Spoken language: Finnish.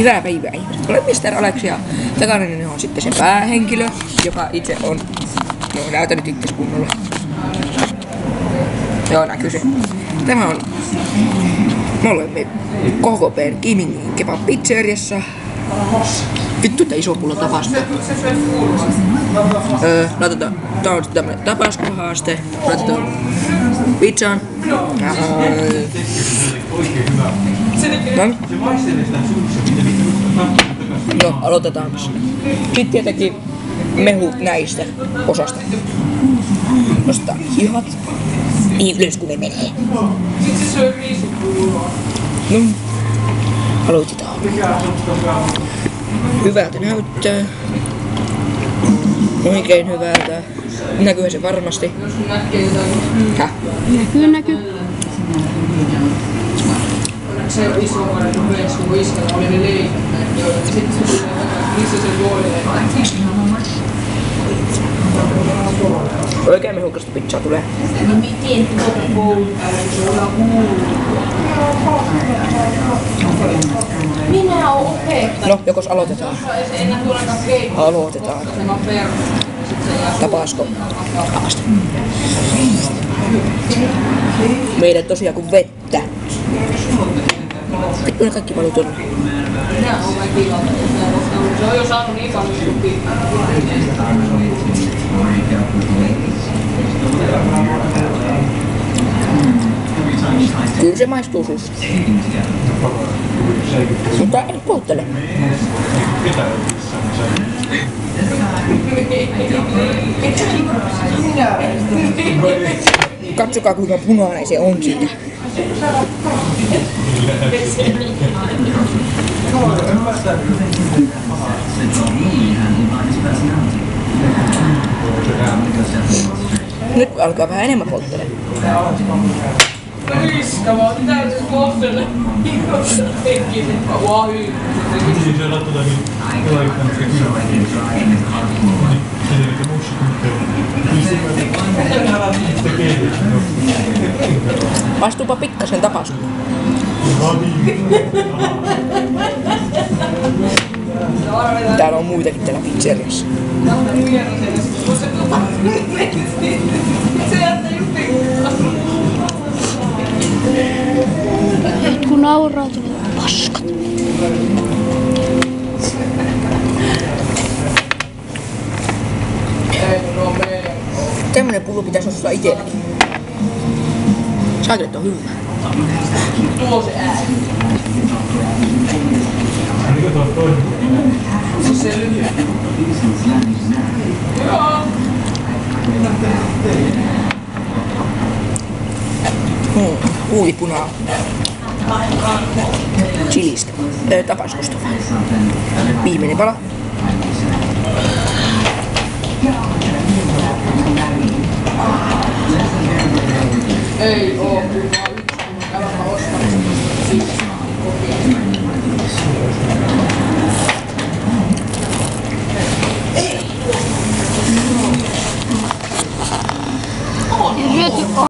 Hyvää päivää ihmiset. Olen Mr. Alex ja takanani on sitten se päähenkilö, joka itse on... No näytä nyt itse kunnolla. Joo, näkyy se. Tämä on... Me olemme KKP:n Kimingin Kebab Pizzeriassa. Vittu, tää iso pullo tapasta. Laitetaan, tää on tämmönen tapaskohaaste. Laitetaan pizzaan. No, aloitetaan. Sitten tietenkin mehut näistä osasta. Nostaa hihat. Niin ylös kun ne menee. No, aloitetaan. Hyvältä näyttää. Oikein hyvältä. Näkyy se varmasti. Häh? Näkyy. Se on iso vuoden ruvesi, kun iskalla oli ne leikät. Sitten se tuli, missä se vuoli. Oikein mehukasta pizzaa tulee. No miten tuota kouluttaa, se ollaan kuullut. Minä oon opettanut. No, jokos aloitetaan? Aloitetaan. Tapasko? Haaste. Meidän tosiaan kuin vettä. Vittu ne kaikki valuu tuonne. Minä oon kaikki illalta. Se on jo saanut niin paljon kuin Kyllä se maistuu susta. Mutta en polttele. Katsokaa kuinka punainen se on siinä. Nyt alkaa vähän enemmän polttelemaan. Riska, mä oon täysin kohtele. Waa hyvin. Maistuupa pikkasen tapasku. Täällä on muitakin täällä pizzeriassa. Kun nauraa tulee paskat. Tämmönen pullo pitäisi ostaa itselläkin. Saakelet on hyvä. Tuo se ääni. Se lyhyt. Joo. Uunipunaa. Chilistä. Tapaskosta. Viimeinen pala. Ei oo.